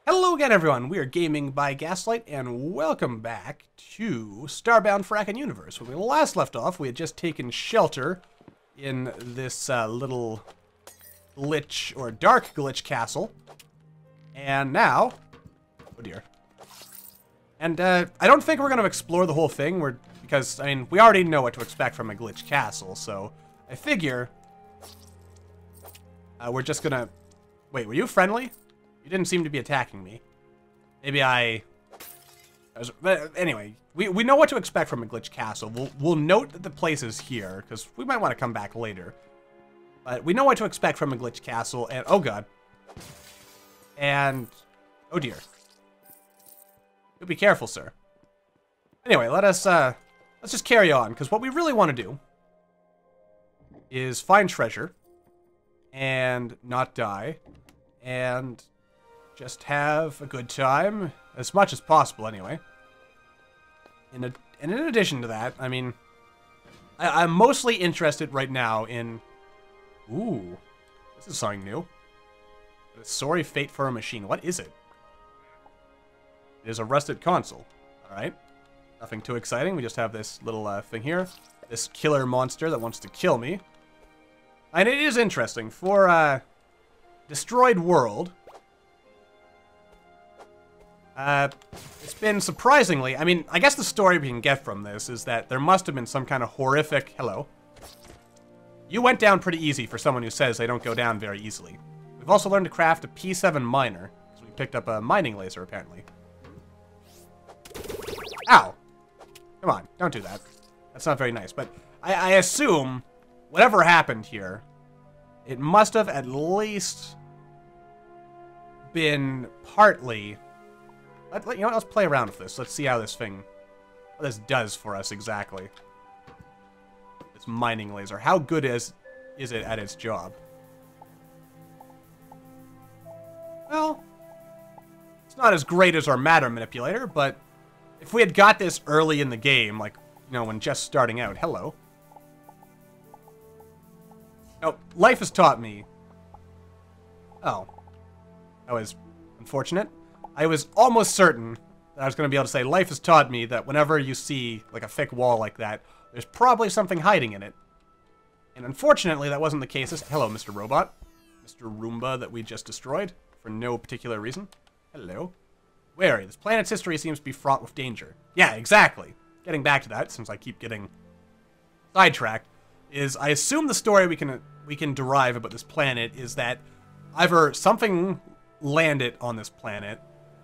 Hello again, everyone. We are Gaming by Gaslight, and welcome back to Starbound Frackin Univserse. When we last left off, we had just taken shelter in this little glitch, or dark glitch castle. And now... oh dear. And I don't think we're going to explore the whole thing, because, I mean, we already know what to expect from a glitch castle, so I figure we're just going to... wait, were you friendly? You didn't seem to be attacking me. Maybe but anyway, we know what to expect from a glitch castle. We'll note that the place is here, because we might want to come back later. But we know what to expect from a glitch castle, and oh god. And oh dear. You'll be careful, sir. Anyway, let's just carry on, because what we really want to do is find treasure and not die and just have a good time, as much as possible, anyway. And in addition to that, I mean, I'm mostly interested right now in... ooh, this is something new. A sorry fate for a machine. What is it? It is a rusted console. Alright. Nothing too exciting. We just have this little thing here. This killer monster that wants to kill me. And it is interesting. For destroyed world... it's been surprisingly, I mean, I guess the story we can get from this is that there must have been some kind of horrific... hello. You went down pretty easy for someone who says they don't go down very easily. We've also learned to craft a P7 miner, because we picked up a mining laser, apparently. Ow! Come on, don't do that. That's not very nice, but I assume whatever happened here, it must have at least been partly... you know what, let's play around with this. Let's see how what this does for us exactly. This mining laser. How good is it at its job? Well, it's not as great as our matter manipulator, but if we had got this early in the game, like, you know, when just starting out, hello. Oh, life has taught me. Oh. That was unfortunate. I was almost certain that I was going to be able to say, life has taught me that whenever you see, like, a thick wall like that, there's probably something hiding in it. And unfortunately, that wasn't the case. Hello, Mr. Robot. Mr. Roomba that we just destroyed for no particular reason. Hello. Wary. This planet's history seems to be fraught with danger. Yeah, exactly. Getting back to that, since I keep getting sidetracked, is I assume the story we can derive about this planet is that either something landed on this planet,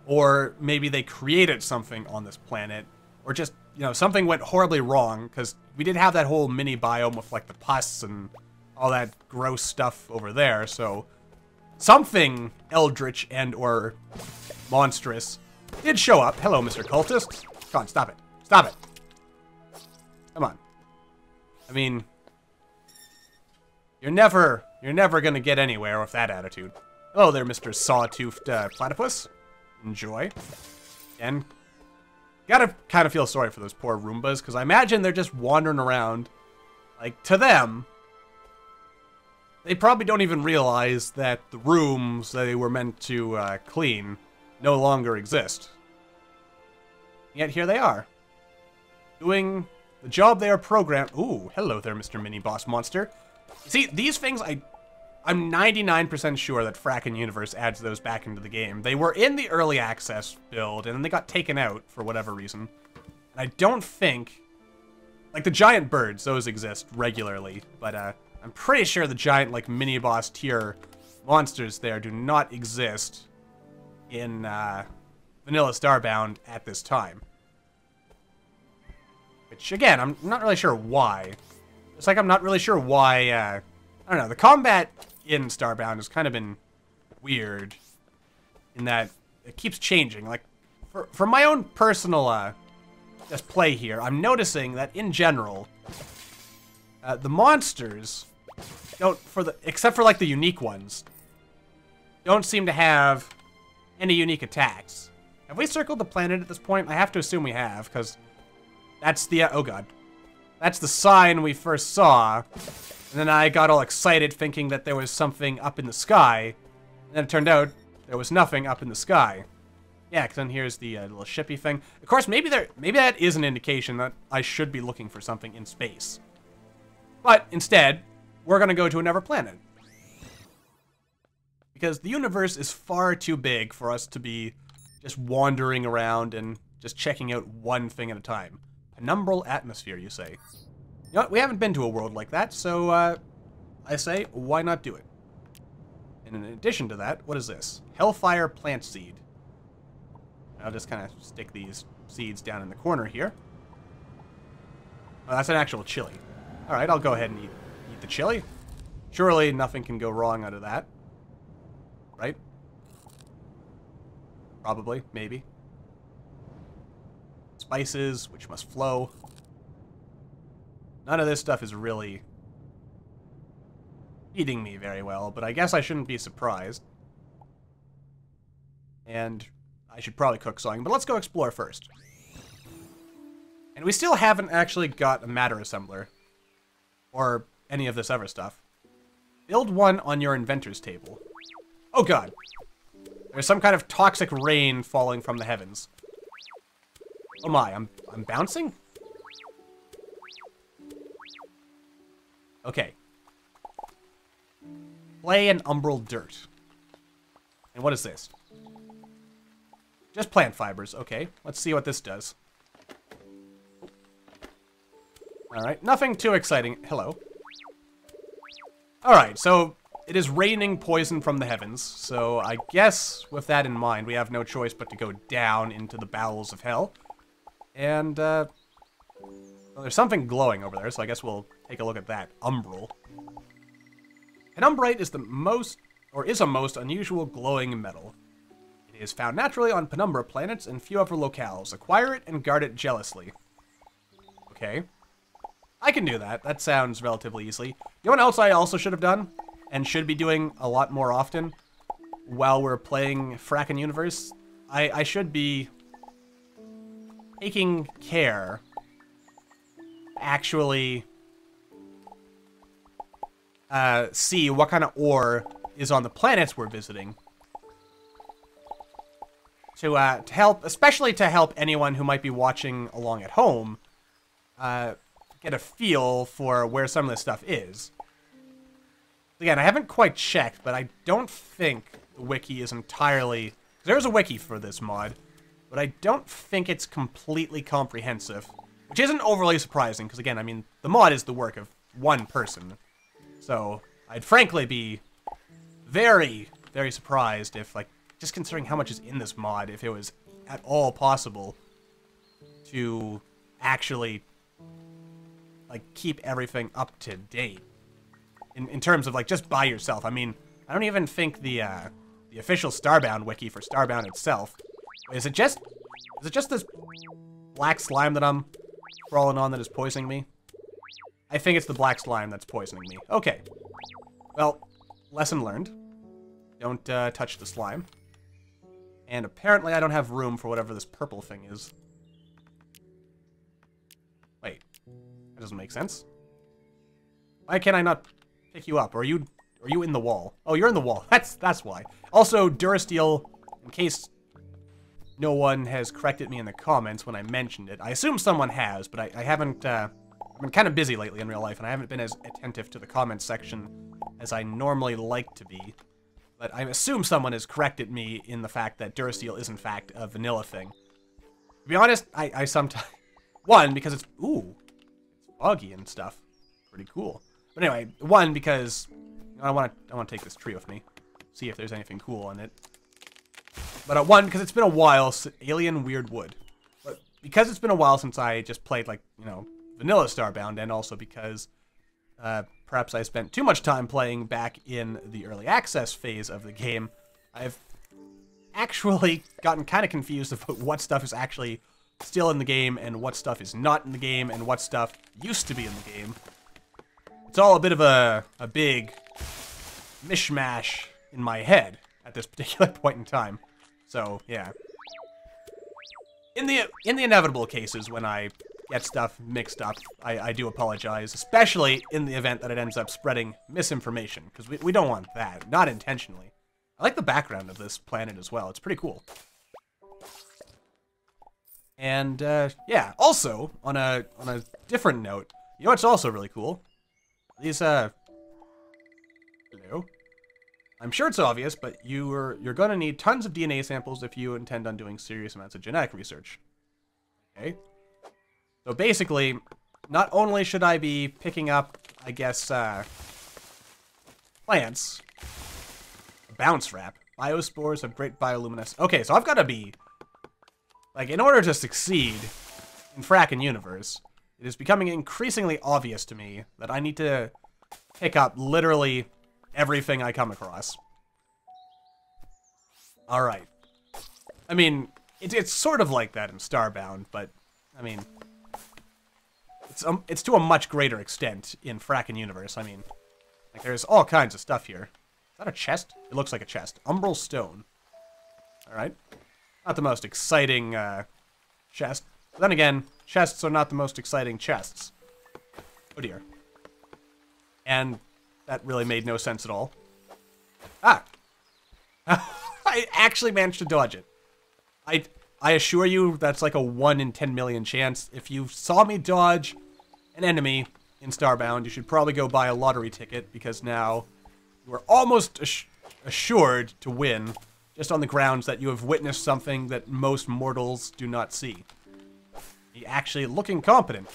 or maybe they created something on this planet, or just, you know, something went horribly wrong, because we did have that whole mini biome with, like, the pus and all that gross stuff over there, so something eldritch and or monstrous did show up. Hello, Mr. Cultist. Come on, stop it. Stop it. Come on. I mean, you're never gonna get anywhere with that attitude. Hello there, Mr. Sawtoothed Platypus. Enjoy. And gotta kind of feel sorry for those poor Roombas, because I imagine they're just wandering around. Like, to them, they probably don't even realize that the rooms they were meant to clean no longer exist. Yet here they are, doing the job they are programmed... ooh, hello there, Mr. Mini-Boss Monster. See, these things, I'm 99% sure that Frackin Univserse adds those back into the game. They were in the early access build, and then they got taken out for whatever reason. And I don't think... like, the giant birds, those exist regularly, but I'm pretty sure the giant, like, mini-boss tier monsters there do not exist in Vanilla Starbound at this time. Which, again, I'm not really sure why. It's like I'm not really sure why, I don't know, the combat in Starbound has kind of been weird in that it keeps changing. Like, for my own personal just play here, I'm noticing that in general, the monsters don't, except for like the unique ones, don't seem to have any unique attacks. Have we circled the planet at this point? I have to assume we have, because that's the, oh god. That's the sign we first saw. And then I got all excited thinking that there was something up in the sky. And then it turned out there was nothing up in the sky. Yeah, because then here's the little shippy thing. Of course, maybe that is an indication that I should be looking for something in space. But instead, we're going to go to another planet. Because the universe is far too big for us to be just wandering around and just checking out one thing at a time. Penumbral atmosphere, you say? You know what? We haven't been to a world like that, so I say, why not do it? And in addition to that, what is this? Hellfire plant seed. I'll just kind of stick these seeds down in the corner here. Oh, that's an actual chili. Alright, I'll go ahead and eat the chili. Surely nothing can go wrong out of that. Right? Probably, maybe. Spices, which must flow. None of this stuff is really feeding me very well, but I guess I shouldn't be surprised. And I should probably cook something, but let's go explore first. And we still haven't actually got a matter assembler. Or any of this other stuff. Build one on your inventor's table. Oh god. There's some kind of toxic rain falling from the heavens. Oh my, I'm bouncing? Okay. Clay and umbral dirt. And what is this? Just plant fibers. Okay, let's see what this does. Alright, nothing too exciting. Hello. Alright, so it is raining poison from the heavens, so I guess with that in mind, we have no choice but to go down into the bowels of hell. And, well, there's something glowing over there, so I guess we'll take a look at that. Umbral. Penumbrite is a most unusual glowing metal. It is found naturally on penumbra planets and few other locales. Acquire it and guard it jealously. Okay. I can do that. That sounds relatively easily. You know what else I also should have done? And should be doing a lot more often? While we're playing Frackin Univserse? I should be taking care to actually see what kind of ore is on the planets we're visiting. To help, especially to help anyone who might be watching along at home, get a feel for where some of this stuff is. Again, I haven't quite checked, but I don't think the wiki is entirely... There's a wiki for this mod, but I don't think it's completely comprehensive, which isn't overly surprising, because again, I mean, the mod is the work of one person. So, I'd frankly be very, very surprised if, like, just considering how much is in this mod, if it was at all possible to actually, like, keep everything up to date. In terms of, like, just by yourself. I mean, I don't even think the official Starbound wiki for Starbound itself. Is it just this black slime that I'm crawling on that is poisoning me? I think it's the black slime that's poisoning me. Okay. Well, lesson learned. Don't touch the slime. And apparently I don't have room for whatever this purple thing is. Wait. That doesn't make sense. Why can I not pick you up? Or are you in the wall? Oh, you're in the wall. That's why. Also, Durasteel, in case no one has corrected me in the comments when I mentioned it. I assume someone has, but I haven't, I've been kind of busy lately in real life, and I haven't been as attentive to the comments section as I normally like to be. But I assume someone has corrected me in the fact that Durasteel is in fact a vanilla thing. To be honest, I sometimes... One, because it's... Ooh. It's foggy and stuff. Pretty cool. But anyway, one, because I want to take this tree with me, see if there's anything cool on it. But one, because it's been a while, Alien Weird Wood. But because it's been a while since I just played, like, you know, vanilla Starbound, and also because perhaps I spent too much time playing back in the early access phase of the game, I've actually gotten kind of confused about what stuff is actually still in the game and what stuff is not in the game and what stuff used to be in the game. It's all a bit of a big mishmash in my head at this particular point in time. So, yeah. In the inevitable cases when I get stuff mixed up, I do apologize, especially in the event that it ends up spreading misinformation, because we don't want that, not intentionally. I like the background of this planet as well. It's pretty cool. And, yeah, also, on a different note, you know what's also really cool? These, hello? I'm sure it's obvious, but you're gonna need tons of DNA samples if you intend on doing serious amounts of genetic research. Okay? So basically, not only should I be picking up, I guess, plants, bounce wrap, biospores have great bioluminescence. Okay, so I've gotta be, like, in order to succeed in Frackin Universe, it is becoming increasingly obvious to me that I need to pick up literally everything I come across. Alright. I mean, it's sort of like that in Starbound, but, I mean, it's to a much greater extent in Frackin Universe. I mean, like, there's all kinds of stuff here. Is that a chest? It looks like a chest. Umbral stone. Alright. Not the most exciting, chest. But then again, chests are not the most exciting chests. Oh dear. And that really made no sense at all. Ah! I actually managed to dodge it. I assure you, that's like a 1 in 10 million chance. If you saw me dodge an enemy in Starbound, you should probably go buy a lottery ticket, because now you are almost assured to win, just on the grounds that you have witnessed something that most mortals do not see. You actually look incompetent.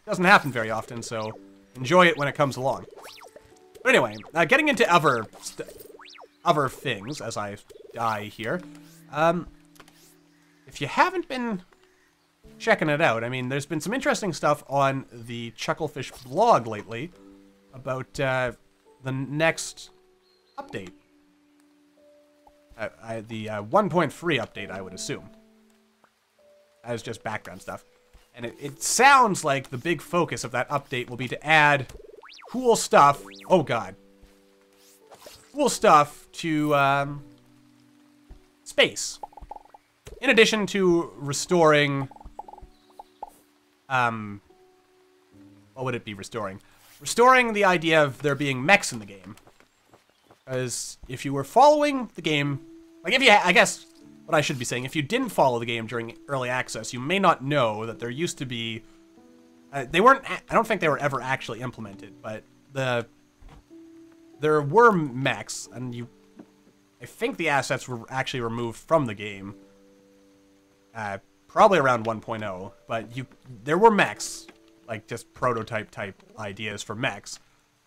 Doesn't happen very often, so enjoy it when it comes along. But anyway, getting into other things as I die here. If you haven't been checking it out, I mean, there's been some interesting stuff on the Chucklefish blog lately about the next update. The 1.3 update, I would assume. As just background stuff. And it sounds like the big focus of that update will be to add cool stuff. Oh god. Cool stuff to space. In addition to restoring, what would it be restoring? Restoring the idea of there being mechs in the game. Because if you were following the game, like I guess what I should be saying, if you didn't follow the game during early access, you may not know that there used to be, I don't think they were ever actually implemented, but there were mechs, and I think the assets were actually removed from the game. Probably around 1.0, but there were mechs, like just prototype type ideas for mechs,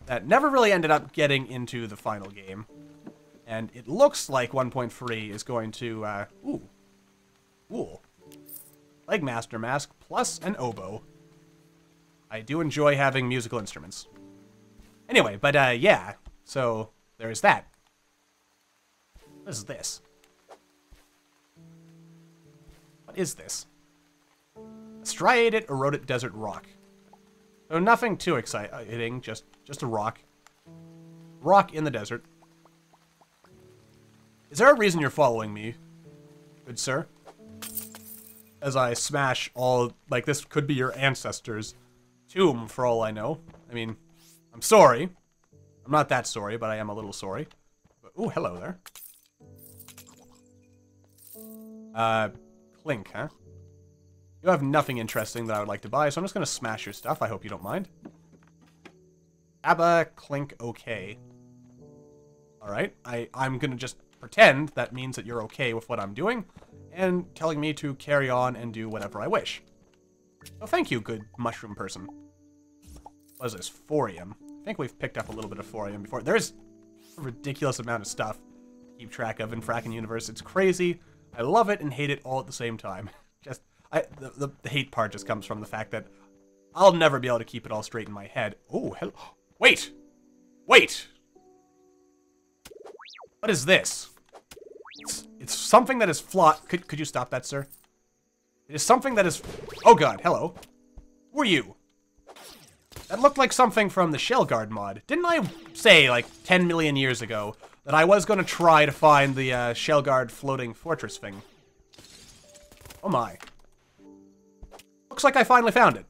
that never really ended up getting into the final game. And it looks like 1.3 is going to, ooh, cool. Leg Master Mask plus an oboe. I do enjoy having musical instruments. Anyway, but, yeah, so there's that. What is this? What is this? A striated, eroded desert rock. So nothing too exciting, just a rock. Rock in the desert. Is there a reason you're following me, good sir? As I smash all, like, this could be your ancestors' tomb, for all I know. I mean, I'm sorry. I'm not that sorry, but I am a little sorry. But, ooh, hello there. Clink, huh? You have nothing interesting that I would like to buy, so I'm just gonna smash your stuff. I hope you don't mind. Abba, Clink, okay. Alright, I'm gonna just pretend that means that you're okay with what I'm doing, and telling me to carry on and do whatever I wish. So thank you, good mushroom person. What is this? Thorium. I think we've picked up a little bit of thorium before. There's a ridiculous amount of stuff to keep track of in Frackin Universe. It's crazy. I love it and hate it all at the same time. Just, the hate part just comes from the fact that I'll never be able to keep it all straight in my head. Oh, hello. Wait! Wait! What is this? It's something that is flawed. Could you stop that, sir? It is something that is... Oh god, hello. Who are you? That looked like something from the Shellguard mod. Didn't I say, like, 10 million years ago that I was going to try to find the Shellguard floating fortress thing? Oh my. Looks like I finally found it.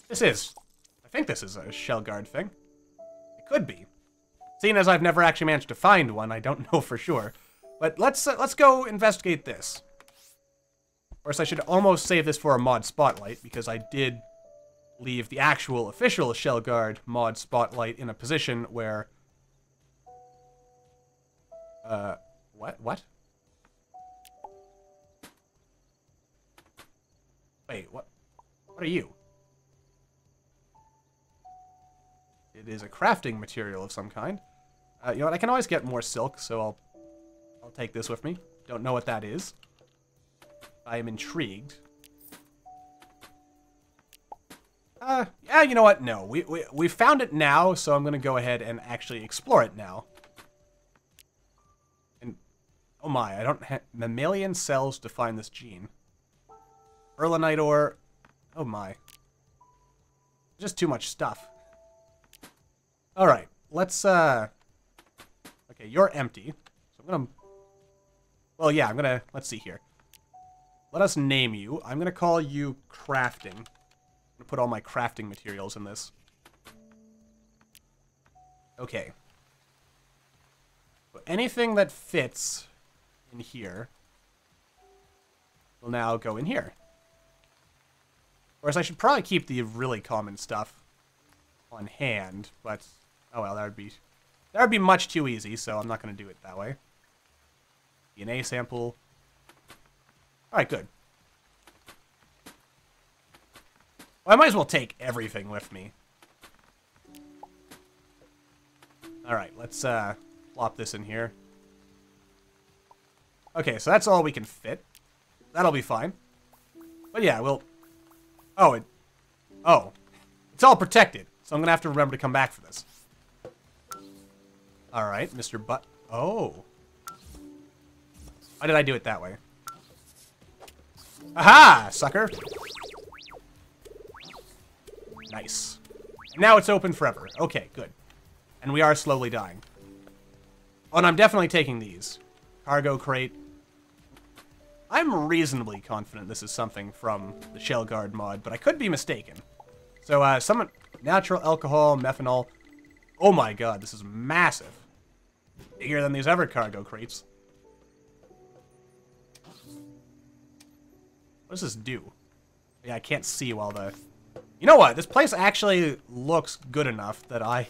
I think this is a Shellguard thing. It could be. Seeing as I've never actually managed to find one, I don't know for sure. But let's go investigate this. Of course, I should almost save this for a mod spotlight, because I did leave the actual official Shell Guard mod spotlight in a position where... What? Wait, what? What are you? It is a crafting material of some kind. You know what? I can always get more silk, so I'll take this with me. Don't know what that is. I am intrigued. Yeah, you know what? No, we found it now, so I'm gonna go ahead and actually explore it now. And oh my, I don't have mammalian cells to find this gene. Erlenite ore. Oh my. Just too much stuff. Alright, let's, okay, you're empty. So I'm gonna... Well, yeah, I'm gonna... Let's see here. Let us name you. I'm gonna call you Crafting. I'm gonna put all my crafting materials in this. Okay. So anything that fits in here will now go in here. Of course, I should probably keep the really common stuff on hand, but... Oh well, that would be much too easy, so I'm not going to do it that way. DNA sample. Alright, good. Well, I might as well take everything with me. Alright, let's plop this in here. Okay, so that's all we can fit. That'll be fine. But yeah, we'll... Oh, it's all protected, so I'm going to have to remember to come back for this. Alright, Mr. Butt. Oh. Why did I do it that way? Aha, sucker! Nice. Now it's open forever. Okay, good. And we are slowly dying. Oh, and I'm definitely taking these. Cargo crate. I'm reasonably confident this is something from the Shell Guard mod, but I could be mistaken. So, some natural alcohol, methanol. Oh my god, this is massive. Bigger than these ever cargo crates. What does this do? Yeah, I can't see while the... You know what? This place actually looks good enough that I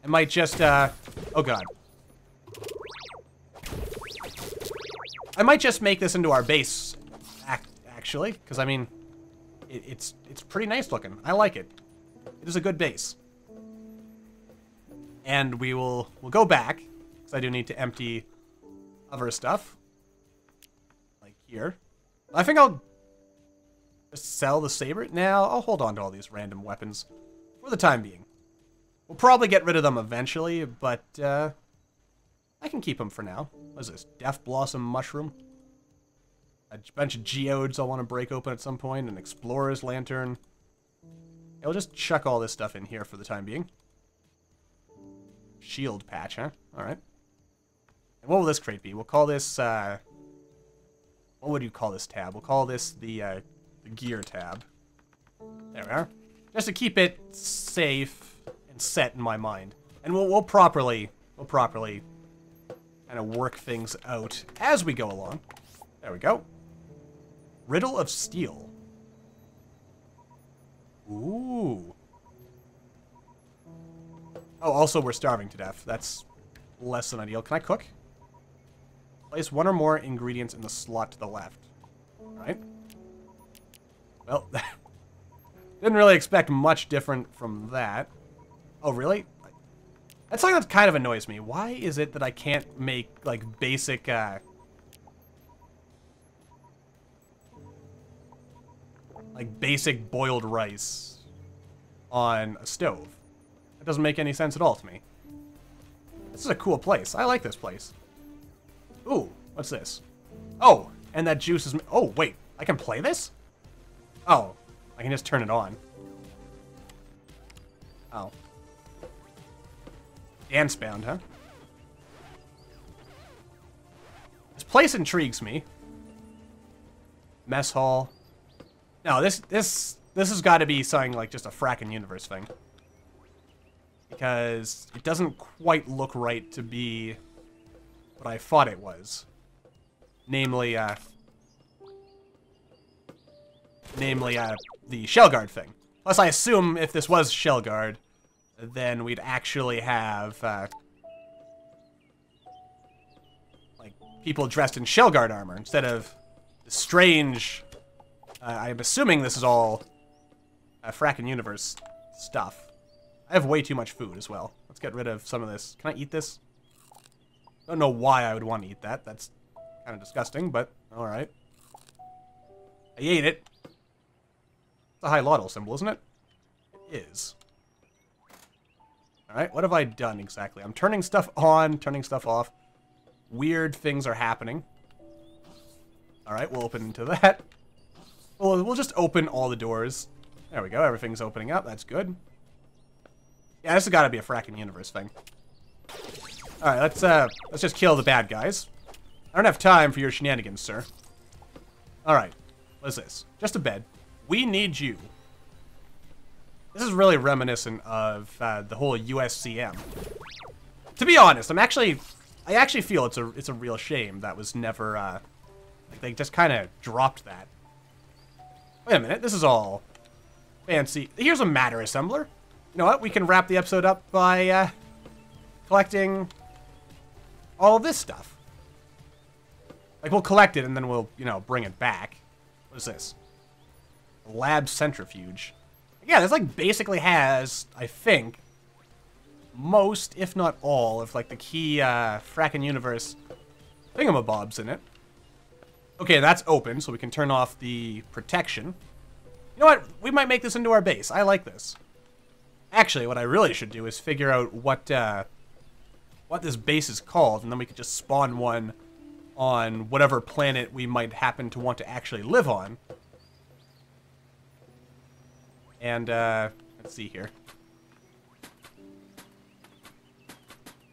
might just, oh god. I might just make this into our base, actually, because, I mean, it's pretty nice looking. I like it. It is a good base. And we'll go back, because I do need to empty other stuff. Like here. I think I'll just sell the saber. Now, I'll hold on to all these random weapons for the time being. We'll probably get rid of them eventually, but I can keep them for now. What is this? Death Blossom Mushroom? A bunch of geodes I'll want to break open at some point. An Explorer's Lantern. Yeah, we'll just chuck all this stuff in here for the time being. Shield patch, huh? Alright. And what will this crate be? We'll call this, what would you call this tab? We'll call this the gear tab. There we are. Just to keep it safe and set in my mind. And we'll properly kind of work things out as we go along. There we go. Riddle of Steel. Ooh. Oh, also we're starving to death. That's less than ideal. Can I cook? Place one or more ingredients in the slot to the left. Alright. Well, didn't really expect much different from that. Oh, really? That's something that kind of annoys me. Why is it that I can't make, like, basic, basic boiled rice on a stove? That doesn't make any sense at all to me. This is a cool place. I like this place. Ooh, what's this? Oh, and that juice is... Oh, wait. I can play this? Oh, I can just turn it on. Oh. Dance-bound, huh? This place intrigues me. Mess hall. No, this has got to be something like just a Frackin Universe thing. because it doesn't quite look right to be what I thought it was. Namely, the shell guard thing. Plus, I assume if this was shell guard, then we'd actually have, like, people dressed in shell guard armor instead of the strange... I'm assuming this is all Frackin Universe stuff. I have way too much food as well. Let's get rid of some of this. Can I eat this? Don't know why I would want to eat that. That's kind of disgusting, but alright. I ate it. It's a high lotto symbol, isn't it? It is. Alright, what have I done exactly? I'm turning stuff on, turning stuff off. Weird things are happening. Alright, we'll open into that. We'll just open all the doors. There we go, everything's opening up. That's good. Yeah, this has got to be a Frackin Universe thing. Alright, let's just kill the bad guys. I don't have time for your shenanigans, sir. Alright, what is this? Just a bed. We need you. This is really reminiscent of the whole USCM. To be honest, I actually feel it's a real shame that was never, like they just kind of dropped that. Wait a minute, this is all fancy. Here's a matter assembler. You know what? We can wrap the episode up by collecting all of this stuff. Like, we'll collect it and then we'll, you know, bring it back. What is this? A lab centrifuge. Yeah, this, like, basically has, I think, most, if not all, of, like, the key Frackin Universe thingamabobs in it. Okay, that's open, so we can turn off the protection. You know what? We might make this into our base. I like this. Actually, what I really should do is figure out what this base is called, and then we could just spawn one on whatever planet we might happen to want to actually live on. And, let's see here.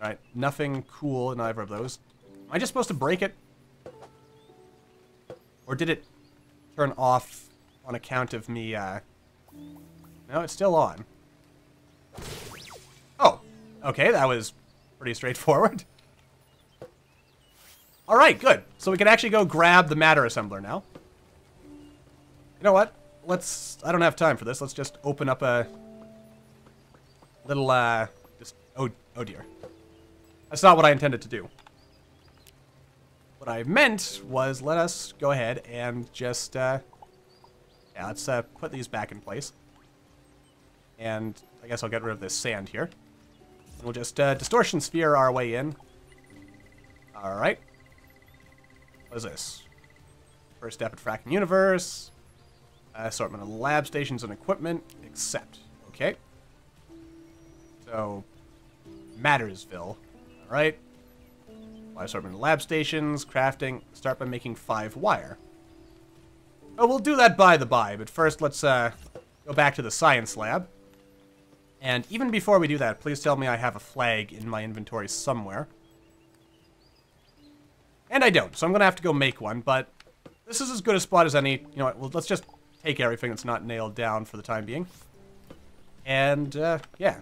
Alright, nothing cool in either of those. Am I just supposed to break it? Or did it turn off on account of me, No, it's still on. Oh, okay, that was pretty straightforward. Alright, good. So we can actually go grab the matter assembler now. You know what? I don't have time for this. Let's just open up a little, oh dear. That's not what I intended to do. What I meant was let us go ahead and just, yeah, let's put these back in place. And I guess I'll get rid of this sand here. And we'll just distortion sphere our way in. Alright. What is this? First step at Frackin Universe. Assortment of lab stations and equipment. Accept. Okay. So, Mattersville. Alright. Assortment of lab stations, crafting. Start by making 5 wire. Oh, we'll do that by the by, but first let's go back to the science lab. And even before we do that, please tell me I have a flag in my inventory somewhere. And I don't, so I'm going to have to go make one, but this is as good a spot as any. You know what, well, let's just take everything that's not nailed down for the time being. And, yeah.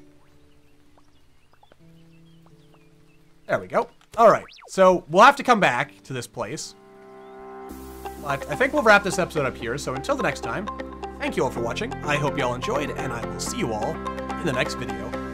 There we go. Alright, so we'll have to come back to this place. But I think we'll wrap this episode up here, so until the next time, thank you all for watching. I hope you all enjoyed, and I will see you all in the next video.